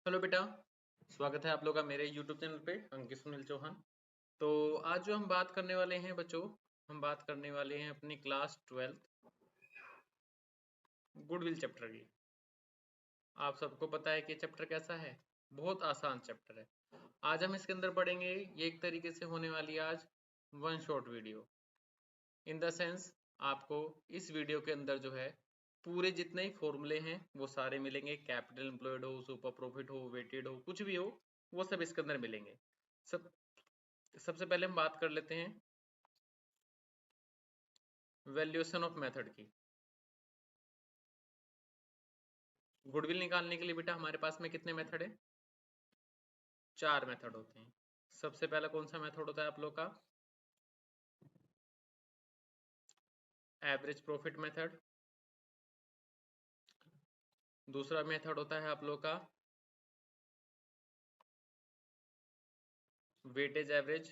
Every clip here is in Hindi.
हेलो बेटा, स्वागत है आप लोग का मेरे YouTube चैनल पे अंकित सुनील चौहान। तो आज जो हम बात करने वाले हैं बच्चों, हम बात करने वाले हैं अपनी क्लास 12th गुडविल चैप्टर की। आप सबको पता है कि चैप्टर कैसा है, बहुत आसान चैप्टर है। आज हम इसके अंदर पढ़ेंगे, ये एक तरीके से होने वाली है आज one shot video. In the sense आपको इस वीडियो के अंदर जो है पूरे जितने ही फॉर्मूले हैं वो सारे मिलेंगे। कैपिटल एम्प्लॉयड हो, सुपर प्रॉफिट हो, वेटेड हो, कुछ भी हो, वो सब इसके अंदर मिलेंगे। सब सबसे पहले हम बात कर लेते हैं वैल्यूएशन ऑफ मेथड की। गुडविल निकालने के लिए बेटा हमारे पास में कितने मेथड है? 4 मेथड होते हैं। सबसे पहला कौन सा मेथड होता है आप लोग का? Average profit method. दूसरा मेथड होता है आप लोग का वेटेज एवरेज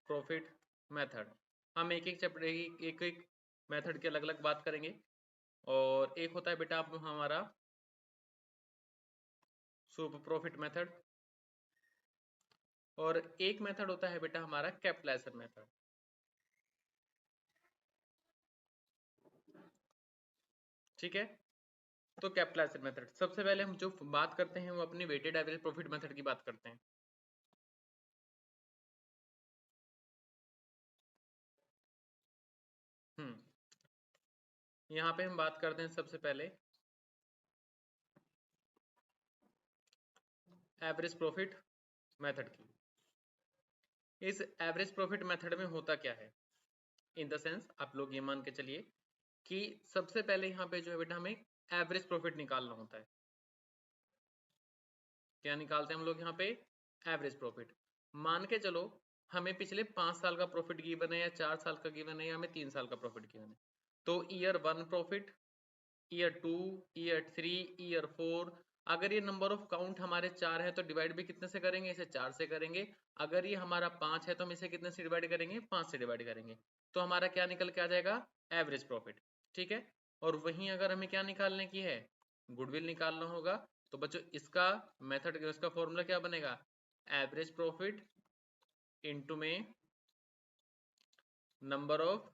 प्रॉफिट मेथड। हम एक एक चैप्टर एक एक मेथड की अलग अलग बात करेंगे। और एक होता है बेटा हमारा सुपर प्रॉफिट मेथड, और एक मेथड होता है बेटा हमारा कैपिटलाइजेशन मेथड। ठीक है, तो कैपिटलाइजेशन मेथड सबसे पहले हम जो बात करते हैं वो अपनी वेटेड एवरेज प्रॉफिट मेथड की बात करते हैं। यहाँ पे हम बात करते हैं सबसे पहले एवरेज प्रॉफिट मेथड की। इस एवरेज प्रॉफिट मेथड में होता क्या है? इन द सेंस आप लोग ये मान के चलिए कि सबसे पहले यहाँ पे जो है बेटा हमें एवरेज प्रॉफिट निकालना होता है। क्या निकालते हैं हम लोग यहाँ पे? Average profit. मान के चलो हमें पिछले 5 साल का प्रॉफिट गिवन है, या 4 साल का गिवन है, या हमें 3 साल का प्रॉफिट गिवन है। तो year 1 profit, year 2, year 3, year 4। अगर ये नंबर ऑफ काउंट हमारे 4 है तो डिवाइड भी कितने से करेंगे? इसे 4 से करेंगे। अगर ये हमारा 5 है तो हम इसे कितने से डिवाइड करेंगे? 5 से डिवाइड करेंगे। तो हमारा क्या निकल के आ जाएगा? Average profit. ठीक है, और वहीं अगर हमें क्या निकालने की है? गुडविल निकालना होगा। तो बच्चों इसका मेथड, इसका फॉर्मूला क्या बनेगा? एवरेज प्रॉफिट इंटू में नंबर ऑफ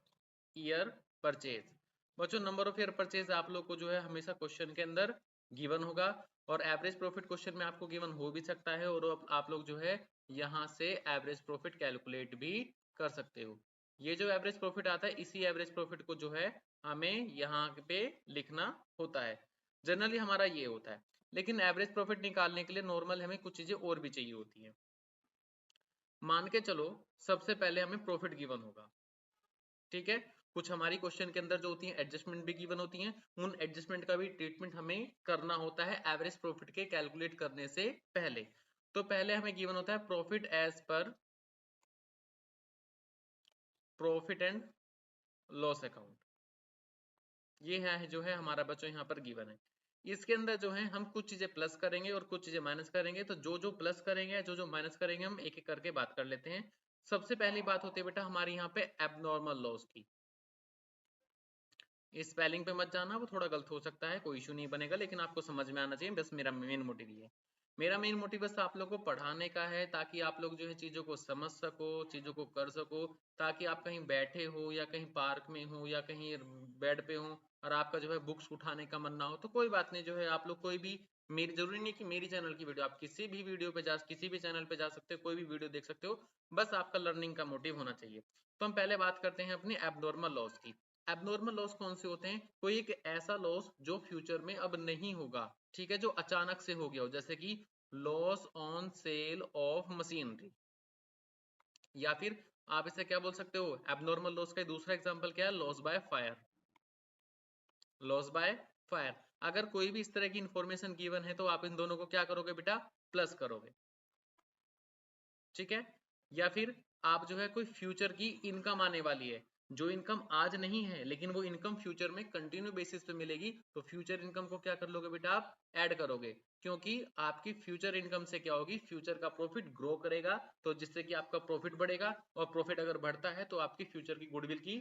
ईयर परचेज। बच्चों नंबर ऑफ ईयर परचेज आप लोग को जो है हमेशा क्वेश्चन के अंदर गिवन होगा, और एवरेज प्रॉफिट क्वेश्चन में आपको गिवन हो भी सकता है, और आप लोग जो है यहाँ से एवरेज प्रॉफिट कैलकुलेट भी कर सकते हो। ये जो एवरेज प्रॉफिट आता है, इसी एवरेज प्रॉफिट को जो है हमें यहाँ पे लिखना होता है। जनरली हमारा ये होता है, लेकिन एवरेज प्रॉफिट निकालने के लिए नॉर्मल हमें कुछ चीजें और भी चाहिए होती है। मान के चलो सबसे पहले हमें प्रॉफिट गिवन होगा। ठीक है, कुछ हमारी क्वेश्चन के अंदर जो होती है एडजस्टमेंट भी गिवन होती हैं, उन एडजस्टमेंट का भी ट्रीटमेंट हमें करना होता है एवरेज प्रॉफिट के कैलकुलेट करने से पहले। तो पहले हमें गिवन होता है प्रॉफिट एज पर प्रॉफिट एंड लॉस अकाउंट। ये है जो है हमारा बच्चों यहाँ पर गिवन है। इसके अंदर जो है हम कुछ चीजें प्लस करेंगे और कुछ चीजें माइनस करेंगे। तो जो जो प्लस करेंगे, जो जो माइनस करेंगे, हम एक एक करके बात कर लेते हैं। सबसे पहली बात होती है बेटा हमारी यहाँ पे एबनॉर्मल लॉस की। स्पेलिंग पे मत जाना, वो थोड़ा गलत हो सकता है, कोई इशू नहीं बनेगा, लेकिन आपको समझ में आना चाहिए, बस मेरा मेन मोटिव ये है। मेरा मेन मोटिव बस आप लोग को पढ़ाने का है, ताकि आप लोग जो है चीज़ों को समझ सको, चीज़ों को कर सको। ताकि आप कहीं बैठे हो, या कहीं पार्क में हो, या कहीं बेड पे हो, और आपका जो है बुक्स उठाने का मन ना हो, तो कोई बात नहीं, जो है आप लोग कोई भी, मेरी जरूरी नहीं कि मेरी चैनल की वीडियो, आप किसी भी वीडियो पे जा, किसी भी चैनल पे जा सकते हो, कोई भी वीडियो देख सकते हो। बस आपका लर्निंग का मोटिव होना चाहिए। तो हम पहले बात करते हैं अपनी एबनॉर्मल लॉस की। एबनॉर्मल लॉस कौन से होते हैं? कोई एक ऐसा लॉस जो फ्यूचर में अब नहीं होगा, ठीक है, जो अचानक से हो गया हो, जैसे कि loss on sale of machinery. या फिर आप इसे क्या बोल सकते हो? एबनॉर्मल लॉस का दूसरा एग्जांपल क्या है? Loss by fire. Loss by fire. अगर कोई भी इस तरह की इंफॉर्मेशन गिवन है तो आप इन दोनों को क्या करोगे बेटा? प्लस करोगे। ठीक है, या फिर आप जो है कोई फ्यूचर की इनकम आने वाली है, जो इनकम आज नहीं है लेकिन वो इनकम फ्यूचर में कंटिन्यू बेसिस पे मिलेगी, तो फ्यूचर इनकम को क्या कर लोगे बेटा? आप ऐड करोगे, क्योंकि आपकी फ्यूचर इनकम से क्या होगी? फ्यूचर का प्रॉफिट ग्रो करेगा, तो जिससे कि आपका प्रॉफिट बढ़ेगा, और प्रॉफिट अगर बढ़ता है तो आपकी फ्यूचर की गुडविल की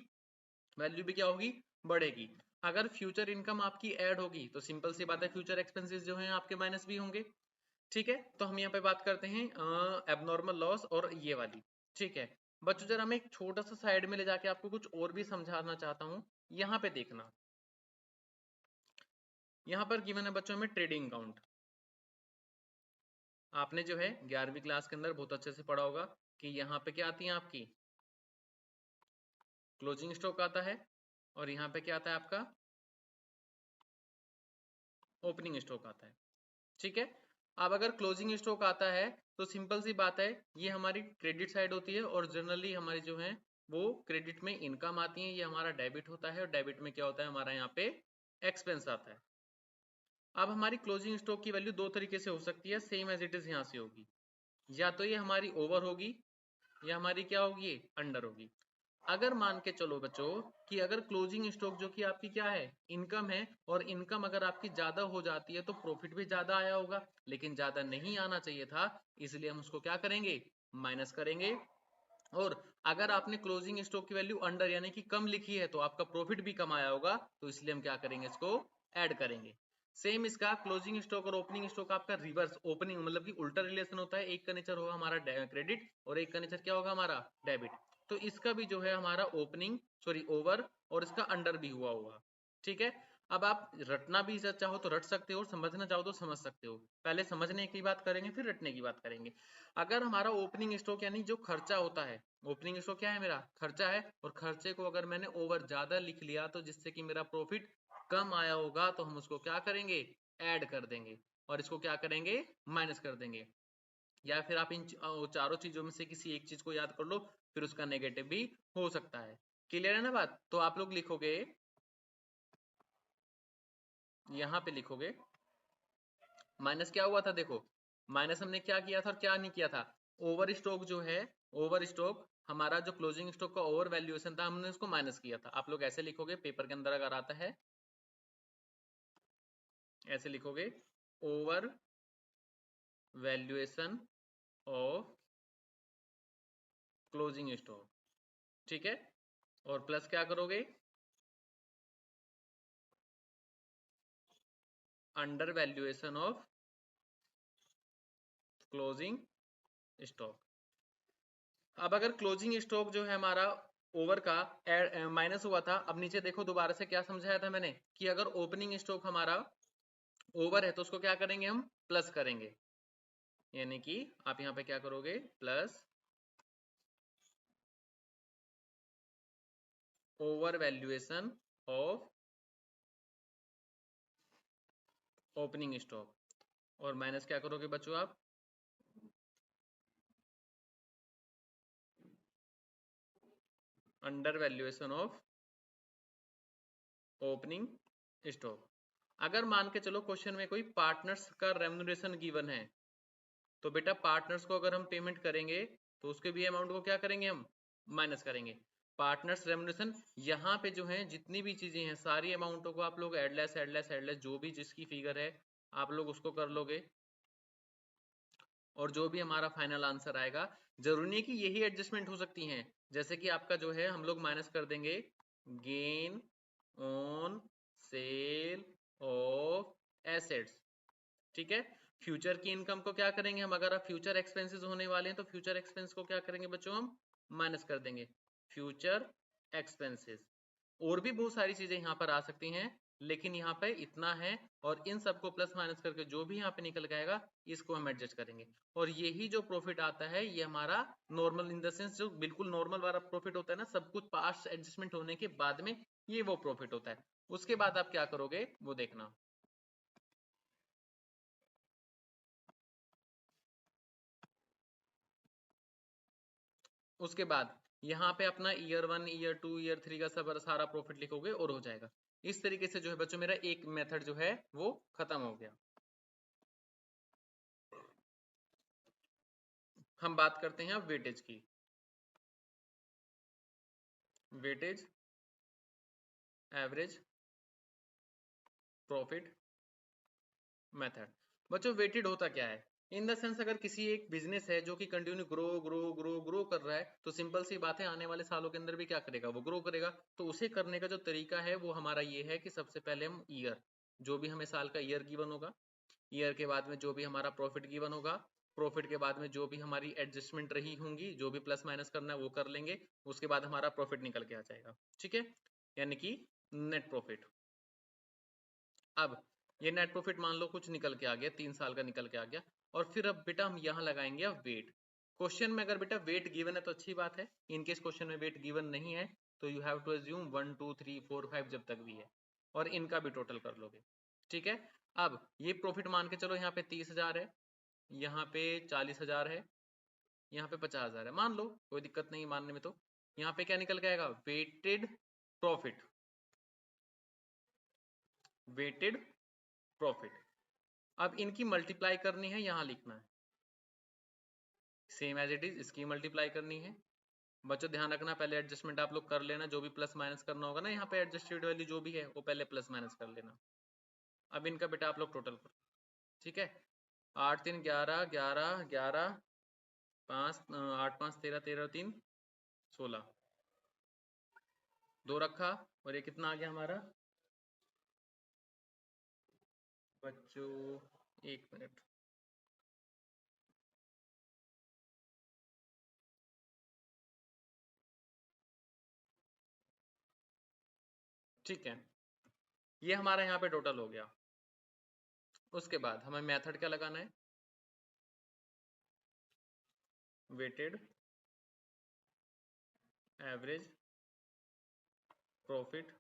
वैल्यू भी क्या होगी? बढ़ेगी। अगर फ्यूचर इनकम आपकी ऐड होगी तो सिंपल सी बात है फ्यूचर एक्सपेंसेस जो हैं आपके माइनस भी होंगे। ठीक है, तो हम यहाँ पे बात करते हैं एबनॉर्मल लॉस और ये वाली। ठीक है बच्चों, जरा मैं एक छोटा सा साइड में ले जाके आपको कुछ और भी समझाना चाहता हूँ। यहाँ पे देखना, यहाँ पर गिवन है बच्चों में ट्रेडिंग अकाउंट। आपने जो है 11वीं क्लास के अंदर बहुत अच्छे से पढ़ा होगा कि यहाँ पे क्या आती है आपकी क्लोजिंग स्टॉक आता है, और यहाँ पे क्या आता है आपका ओपनिंग स्टॉक आता है। ठीक है, अब अगर क्लोजिंग स्टॉक आता है तो सिंपल सी बात है ये हमारी क्रेडिट साइड होती है, और जनरली हमारी जो है वो क्रेडिट में इनकम आती है, ये हमारा डेबिट होता है, और डेबिट में क्या होता है हमारा यहाँ पे एक्सपेंस आता है। अब हमारी क्लोजिंग स्टॉक की वैल्यू दो तरीके से हो सकती है, सेम एज इट इज यहाँ से होगी, या तो ये हमारी ओवर होगी या हमारी क्या होगी अंडर होगी। अगर मान के चलो बच्चों कि अगर क्लोजिंग स्टॉक जो कि आपकी क्या है इनकम है, और इनकम अगर आपकी ज्यादा हो जाती है तो प्रॉफिट भी ज्यादा आया होगा, लेकिन ज्यादा नहीं आना चाहिए था, इसलिए हम उसको क्या करेंगे माइनस करेंगे। और अगर आपने क्लोजिंग स्टॉक की वैल्यू अंडर यानी कि कम लिखी है तो आपका प्रॉफिट भी कम आया होगा, तो इसलिए हम क्या करेंगे इसको ऐड करेंगे। सेम इसका क्लोजिंग स्टॉक और ओपनिंग स्टॉक आपका रिवर्स ओपनिंग मतलब कि उल्टा रिलेशन होता है, एक का नेचर होगा हमारा क्रेडिट और एक का नेचर क्या होगा हमारा डेबिट। तो इसका भी जो है हमारा ओपनिंग सॉरी ओवर और इसका अंडर भी हुआ होगा। ठीक है, अब आप रटना भी चाहो तो रट सकते हो और समझना चाहो तो समझ सकते हो। पहले समझने की बात करेंगे फिर रटने की बात करेंगे। अगर हमारा ओपनिंग स्टॉक यानी जो खर्चा होता है, ओपनिंग स्टॉक क्या है मेरा खर्चा है, और खर्चे को अगर मैंने ओवर ज्यादा लिख लिया तो जिससे कि मेरा प्रॉफिट कम आया होगा, तो हम उसको क्या करेंगे ऐड कर देंगे, और इसको क्या करेंगे माइनस कर देंगे। या फिर आप इन चारों चीजों में से किसी एक चीज को याद कर लो, फिर उसका नेगेटिव भी हो सकता है। क्लियर है ना बात? तो आप लोग लिखोगे, यहाँ पे लिखोगे माइनस क्या हुआ था, देखो माइनस हमने क्या किया था और क्या नहीं किया था। ओवर स्टॉक जो है, ओवर स्टॉक हमारा जो क्लोजिंग स्टॉक का ओवर वैल्यूएशन था हमने उसको माइनस किया था। आप लोग ऐसे लिखोगे पेपर के अंदर अगर आता है ऐसे लिखोगे over valuation of closing stock. ठीक है, और प्लस क्या करोगे under valuation of closing stock. अब अगर क्लोजिंग स्टॉक जो है हमारा ओवर का माइनस हुआ था, अब नीचे देखो दोबारा से क्या समझाया था मैंने कि अगर ओपनिंग स्टॉक हमारा ओवर है तो उसको क्या करेंगे हम प्लस करेंगे, यानी कि आप यहाँ पे क्या करोगे plus over valuation of opening stock, और माइनस क्या करोगे बच्चों आप under valuation of opening stock. अगर मान के चलो क्वेश्चन में कोई पार्टनर्स का रेम्यूनरेशन गिवन है, तो बेटा पार्टनर्स को अगर हम पेमेंट करेंगे तो उसके भी अमाउंट को क्या करेंगे हम माइनस करेंगे। पार्टनर्स रेम्यूनरेशन यहाँ पे जो है जितनी भी चीजें हैं सारी अमाउंटों को आप लोग एडलेस एडलेस एडलेस जो भी जिसकी फिगर है आप लोग उसको कर लोगे, और जो भी हमारा फाइनल आंसर आएगा, जरूरी नहीं कि यही एडजस्टमेंट हो सकती हैं। जैसे कि आपका जो है हम लोग माइनस कर देंगे gain on sale of assets. ठीक है, फ्यूचर की इनकम को क्या करेंगे हम, अगर आप फ्यूचर एक्सपेंसेस होने वाले हैं तो फ्यूचर एक्सपेंस को क्या करेंगे बच्चों हम माइनस कर देंगे फ्यूचर एक्सपेंसेस। और भी बहुत सारी चीजें यहाँ पर आ सकती हैं, लेकिन यहाँ पे इतना है, और इन सबको प्लस माइनस करके जो भी यहाँ पे निकल के आएगा इसको हम एडजस्ट करेंगे। और यही जो प्रॉफिट आता है ये हमारा नॉर्मल इन द सेंस जो बिल्कुल नॉर्मल वाला प्रॉफिट होता है ना, सब कुछ पास्ट एडजस्टमेंट होने के बाद में ये वो प्रॉफिट होता है। उसके बाद आप क्या करोगे वो देखना। उसके बाद यहाँ पे अपना ईयर 1 ईयर 2 ईयर 3 का सब सारा प्रॉफिट लिखोगे और हो जाएगा। इस तरीके से जो है बच्चों मेरा एक मेथड जो है वो खत्म हो गया। हम बात करते हैं अब वेटेज की। Weightage average profit method. बच्चों वेटेड होता क्या है, इन द सेंस अगर किसी एक बिजनेस है जो कि continue grow grow grow grow कर रहा है, तो सिंपल सी बात है आने वाले सालों के अंदर भी क्या करेगा, वो ग्रो करेगा। तो उसे करने का जो तरीका है वो हमारा ये है कि सबसे पहले हम ईयर, जो भी हमें साल का ईयर गिवन होगा, ईयर के बाद में जो भी हमारा प्रॉफिट गिवन होगा, प्रॉफिट के बाद में जो भी हमारी एडजस्टमेंट रही होंगी, जो भी प्लस माइनस करना है वो कर लेंगे, उसके बाद हमारा प्रॉफिट निकल के आ जाएगा। ठीक है, यानी कि नेट प्रॉफिट। अब ये नेट प्रॉफिट मान लो कुछ निकल के आ गया, 3 साल का निकल के आ गया, और फिर अब बेटा हम यहाँ लगाएंगे अब वेट। क्वेश्चन में अगर बेटा वेट गिवन है तो अच्छी बात है, इनकेस क्वेश्चन में वेट गिवन नहीं है तो यू हैव टू अज्यूम 1 2 3 4 5 जब तक भी है, और इनका भी टोटल कर लोगे। ठीक है, अब ये प्रॉफिट मान के चलो, यहाँ पे 30,000 है, यहाँ पे 40,000 है, यहाँ पे 50,000 है, मान लो कोई दिक्कत नहीं मानने में। तो यहाँ पे क्या निकल के आएगा, वेटेड प्रॉफिट, वेटेड प्रॉफिट। अब इनकी मल्टीप्लाई करनी है, यहाँ लिखना है सेम एज इट इज, इसकी मल्टीप्लाई करनी है। बच्चों ध्यान रखना, पहले एडजस्टमेंट आप लोग कर लेना, जो भी प्लस माइनस करना होगा ना यहाँ पे एडजस्टेड वैल्यू जो भी है वो पहले प्लस माइनस कर लेना। अब इनका बेटा आप लोग टोटल करो। ठीक है, 8 3 11 11 11 5 8 5 13 13 3 16, 2 रखा, और ये कितना आ गया हमारा बच्चों, 1 मिनट। ठीक है, ये हमारा यहाँ पे टोटल हो गया। उसके बाद हमें मेथड क्या लगाना है, वेटेड एवरेज प्रॉफिट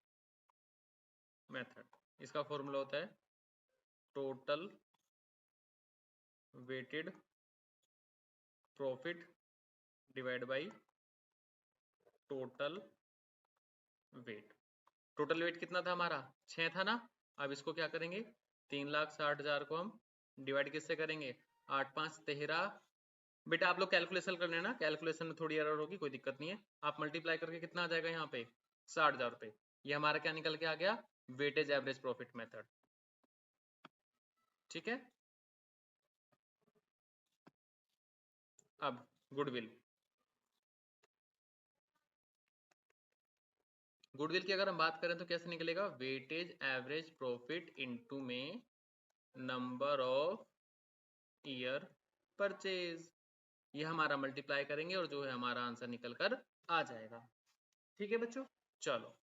मेथड। इसका फॉर्मूला होता है total weighted profit divide by total weight. Total weight कितना था हमारा, 6 था ना। अब इसको क्या करेंगे, 3,60,000 को हम डिवाइड किससे करेंगे, 8 5 13। बेटा आप लोग कैलकुलेशन कर लेना, कैलकुलेशन में थोड़ी एरर होगी, कोई दिक्कत नहीं है। आप मल्टीप्लाई करके कितना आ जाएगा यहाँ पे 60,000 रुपये। ये हमारा क्या निकल के आ गया, वेटेज एवरेज प्रॉफिट मेथड। ठीक है, अब गुडविल, गुडविल की अगर हम बात करें तो कैसे निकलेगा, वेटेज एवरेज प्रॉफिट इनटू में नंबर ऑफ ईयर परचेज, ये हमारा मल्टीप्लाई करेंगे और जो है हमारा आंसर निकल कर आ जाएगा। ठीक है बच्चों, चलो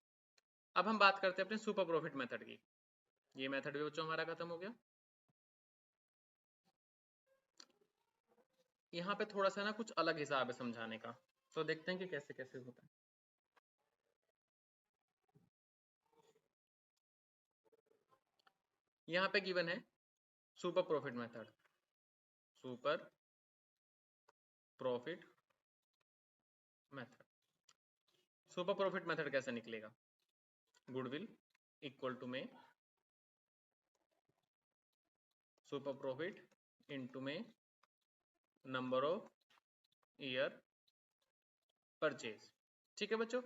अब हम बात करते हैं अपने सुपर प्रॉफिट मेथड की। ये मेथड भी बच्चों हमारा खत्म हो गया। यहाँ पे थोड़ा सा ना कुछ अलग हिसाब है समझाने का, तो देखते हैं कि कैसे कैसे होता है। यहाँ पे गिवन है super profit method, super profit method. Super profit method कैसे निकलेगा, गुडविल इक्वल टू में सुपर प्रॉफिट इनटू में नंबर ऑफ ईयर परचेज। ठीक है बच्चों,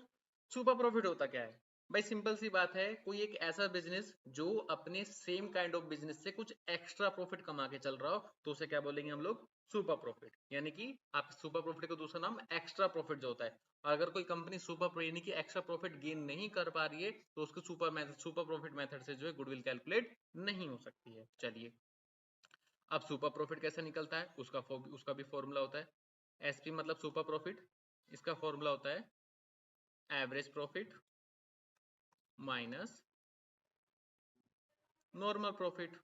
सुपर प्रॉफिट होता क्या है, भाई सिंपल सी बात है, कोई एक ऐसा बिजनेस जो अपने सेम काइंड ऑफ बिजनेस से कुछ एक्स्ट्रा प्रॉफिट कमा के चल रहा हो, तो उसे क्या बोलेंगे हम लोग, सुपर प्रॉफिट। यानी कि आप सुपर प्रॉफिट का दूसरा नाम एक्स्ट्रा प्रॉफिट जो होता है। अगर कोई कंपनी सुपर यानी कि एक्स्ट्रा प्रॉफिट गेन नहीं कर पा रही है तो उसको सुपर प्रॉफिट मेथड से जो है गुडविल कैलकुलेट नहीं हो सकती है। चलिए, अब सुपर प्रॉफिट कैसे निकलता है, उसका भी फॉर्मूला होता है, एसपी मतलब सुपर प्रॉफिट, इसका फॉर्मूला होता है average profit minus normal profit.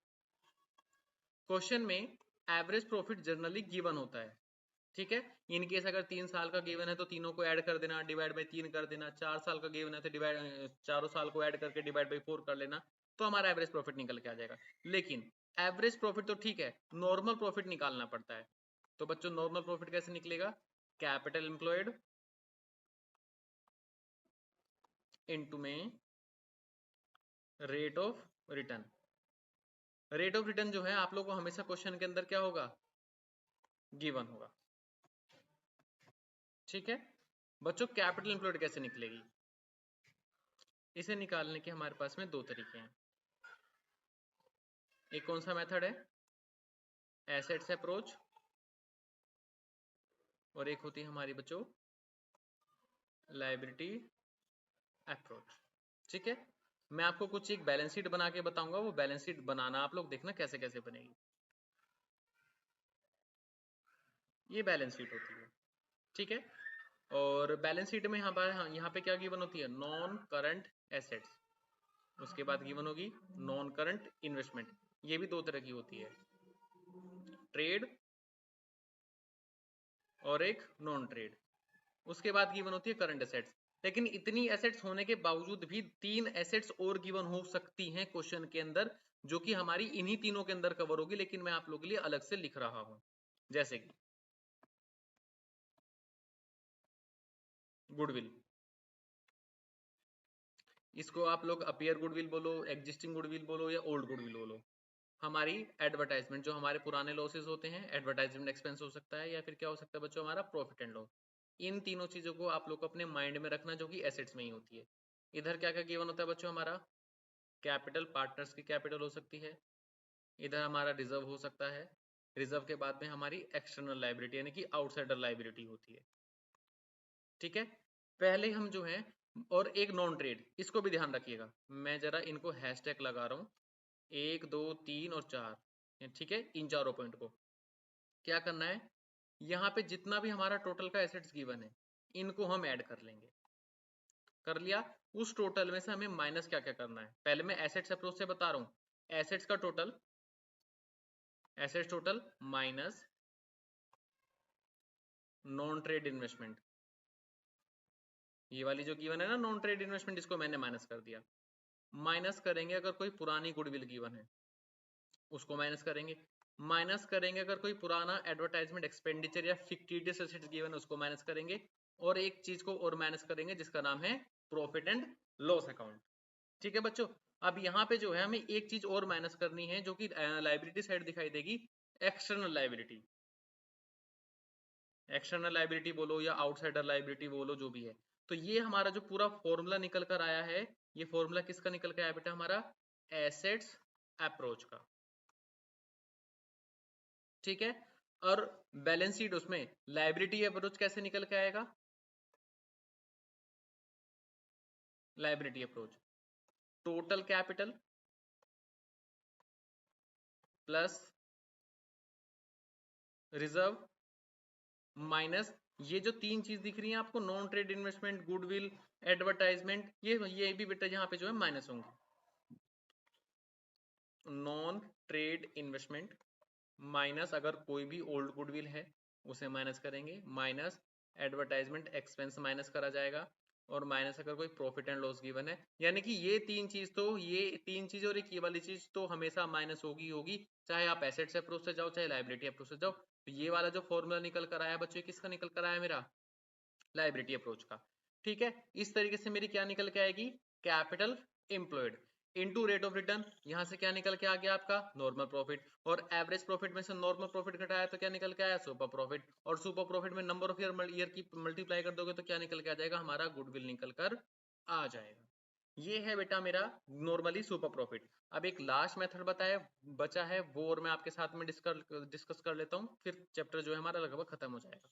Question में एवरेज प्रॉफिट जनरली गिवन होता है। ठीक है, इन केस अगर 3 साल का गिवन है तो तीनों को ऐड कर देना, डिवाइड बाई 3 कर देना, 4 साल का गिवन है तो डिवाइड चारों साल को ऐड करके डिवाइड बाई 4 कर लेना, तो हमारा एवरेज प्रॉफिट निकल के आ जाएगा। लेकिन एवरेज प्रॉफिट तो ठीक है, नॉर्मल प्रॉफिट निकालना पड़ता है। तो बच्चों नॉर्मल प्रॉफिट कैसे निकलेगा, कैपिटल एम्प्लॉयड इनटू में rate of return. Rate of return जो है आप लोगों को हमेशा क्वेश्चन के अंदर क्या होगा, गिवन होगा। ठीक है बच्चों, कैपिटल एम्प्लॉयड कैसे निकलेगी, इसे निकालने के हमारे पास में दो तरीके हैं। एक कौन सा मेथड है, एसेट्स अप्रोच, और एक होती है हमारी बच्चों लायबिलिटी अप्रोच। ठीक है, मैं आपको कुछ एक बैलेंस शीट बना के बताऊंगा, वो बैलेंस शीट बनाना आप लोग देखना कैसे कैसे बनेगी। ये बैलेंस शीट होती है, ठीक है। और बैलेंस शीट में यहाँ पे क्या गिवन होती है, नॉन करंट एसेट्स, उसके बाद गिवन होगी नॉन करंट इन्वेस्टमेंट। ये भी दो तरह की होती है, ट्रेड और एक नॉन ट्रेड। उसके बाद गिवन होती है करंट एसेट्स। लेकिन इतनी एसेट्स होने के बावजूद भी 3 एसेट्स और गिवन हो सकती हैं क्वेश्चन के अंदर, जो कि हमारी इन्हीं तीनों के अंदर कवर होगी, लेकिन मैं आप लोगों के लिए अलग से लिख रहा हूं। जैसे कि गुडविल, इसको आप लोग अपियर गुडविल बोलो, एग्जिस्टिंग गुडविल बोलो या ओल्ड गुडविल बोलो। हमारी एडवर्टाइजमेंट, जो हमारे पुराने लॉसेस होते हैं, एडवर्टाइजमेंट एक्सपेंस हो सकता है, या फिर क्या हो सकता है बच्चों हमारा प्रॉफिट एंड लॉस। इन तीनों चीजों को आप लोग को अपने माइंड में रखना, जो कि एसेट्स में ही होती है। इधर क्या क्या गिवन होता है बच्चों हमारा, कैपिटल, पार्टनर्स की कैपिटल हो सकती है, इधर हमारा रिजर्व हो सकता है, रिजर्व के बाद में हमारी एक्सटर्नल लाइबिलिटी यानी कि आउटसाइडर लाइबिलिटी होती है। ठीक है, पहले हम जो है, और एक नॉन ट्रेड, इसको भी ध्यान रखिएगा, मैं जरा इनको हैशटैग लगा रहा हूं, 1 2 3 और 4। ठीक है, इन चारों पॉइंट को क्या करना है, यहाँ पे जितना भी हमारा टोटल का एसेट्स गिवन है, इनको हम ऐड कर लेंगे। कर लिया, उस टोटल में से हमें माइनस क्या क्या करना है, पहले मैं एसेट्स अप्रोच से बता रहा हूं। एसेट्स का total, assets total minus non trade investment, ये वाली जो गिवन है ना नॉन ट्रेड इन्वेस्टमेंट, इसको मैंने माइनस कर दिया। माइनस करेंगे अगर कोई पुरानी गुडविल गिवन है, उसको माइनस करेंगे। माइनस करेंगे अगर कोई पुराना एडवर्टाइजमेंट एक्सपेंडिचर या फिक्टिशियस एसेट्स गिवन है, उसको माइनस करेंगे। और एक चीज को और माइनस करेंगे, जिसका नाम है प्रॉफिट एंड लॉस अकाउंट। ठीक है बच्चों, अब यहाँ पे जो है हमें एक चीज और माइनस करनी है, जो कि लाइबिलिटी साइड दिखाई देगी, एक्सटर्नल लाइबिलिटी। एक्सटर्नल लाइबिलिटी बोलो या आउटसाइडर लाइबिलिटी बोलो, जो भी है। तो ये हमारा जो पूरा फॉर्मूला निकल कर आया है, ये फॉर्मूला किसका निकल के आया बेटा, हमारा एसेट्स अप्रोच का। ठीक है, और बैलेंस शीट उसमें लाइबिलिटी अप्रोच कैसे निकल के आएगा, liability approach total capital plus reserve minus, ये जो तीन चीज दिख रही है आपको, non trade investment, goodwill, advertisement, ये भी बेटा यहाँ पे जो है माइनस होंगे। नॉन ट्रेड इन्वेस्टमेंट माइनस, अगर कोई भी ओल्ड गुडविल है उसे माइनस करेंगे, माइनस एडवर्टाइजमेंट एक्सपेंस माइनस करा जाएगा, और माइनस अगर कोई प्रॉफिट एंड लॉस गिवन है। यानी कि ये तीन चीज तो, ये तीन चीज और एक ये वाली चीज तो हमेशा माइनस होगी होगी, चाहे आप एसेट्स अप्रोच से जाओ चाहे लाइबिलिटी अप्रोच से जाओ। तो ये वाला जो फॉर्मूला निकल कर आया बच्चों, किसका निकल कर आया, मेरा लाइबिलिटी अप्रोच का। ठीक है, इस तरीके से मेरी क्या निकल के आएगी, capital employed into rate of return, यहां से क्या निकल के आ गया आपका नॉर्मल प्रॉफिट, और एवरेज प्रॉफिट में से नॉर्मल प्रॉफिट घटाया तो क्या निकल के आया, सुपर प्रॉफिट, और सुपर प्रॉफिट में नंबर ऑफ ईयर की मल्टीप्लाई कर दोगे तो क्या निकल के आ जाएगा, हमारा गुडविल निकल कर आ जाएगा। ये है बेटा मेरा नॉर्मली सुपर प्रॉफिट। अब एक लास्ट मेथड बताया बचा है, वो और मैं आपके साथ में डिस्कस कर लेता हूँ, फिर चैप्टर जो है हमारा लगभग खत्म हो जाएगा।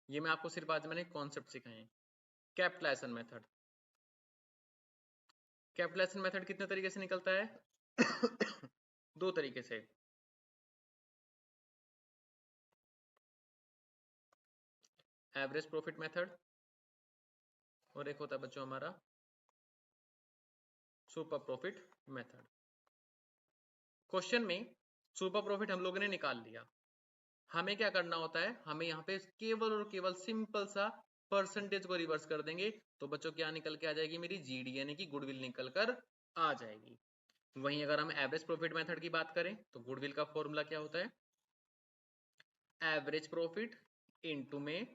ये मैं आपको सिर्फ आज मैंने कॉन्सेप्ट सिखाए हैं। कैपिटलाइजेशन मेथड, कैपिटलाइजेशन मेथड कितने तरीके से निकलता है दो तरीके से, एवरेज प्रॉफिट मेथड, और एक होता है बच्चों हमारा सुपर प्रॉफिट मेथड। क्वेश्चन में सुपर प्रॉफिट हम लोगों ने निकाल लिया, हमें क्या करना होता है, हमें यहाँ पे केवल और केवल सिंपल सा परसेंटेज को रिवर्स कर देंगे, तो बच्चों क्या निकल के आ जाएगी, मेरी जीडी यानी कि गुडविल निकल कर आ जाएगी। वहीं अगर हम एवरेज प्रॉफिट मेथड की बात करें, तो गुडविल का फॉर्मूला क्या होता है, एवरेज प्रॉफिट इनटू में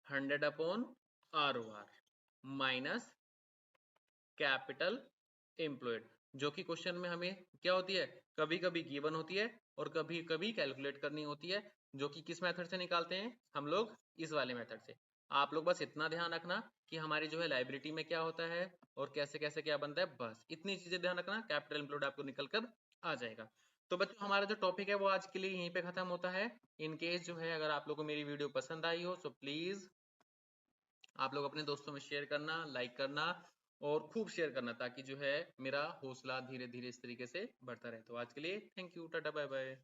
100 upon ROR minus capital employed, जो कि क्वेश्चन में हमें क्या होती है, कभी कभी गिवन होती है और कभी कभी कैलकुलेट करनी होती है, जो कि किस मेथड से निकालते हैं हम लोग, इस वाले मेथड से। आप लोग बस इतना ध्यान रखना कि हमारी जो है लाइबिलिटी में क्या होता है और कैसे कैसे क्या बनता है, बस इतनी चीजें ध्यान रखना, कैपिटल एम्प्लॉयड आपको निकल कर आ जाएगा। तो बच्चों हमारा जो टॉपिक है वो आज के लिए यहीं पे खत्म होता है। इन केस जो है अगर आप लोगों को मेरी वीडियो पसंद आई हो तो प्लीज आप लोग अपने दोस्तों में शेयर करना, लाइक करना और खूब शेयर करना, ताकि जो है मेरा हौसला धीरे धीरे इस तरीके से बढ़ता रहे। तो आज के लिए thank you, tata bye bye.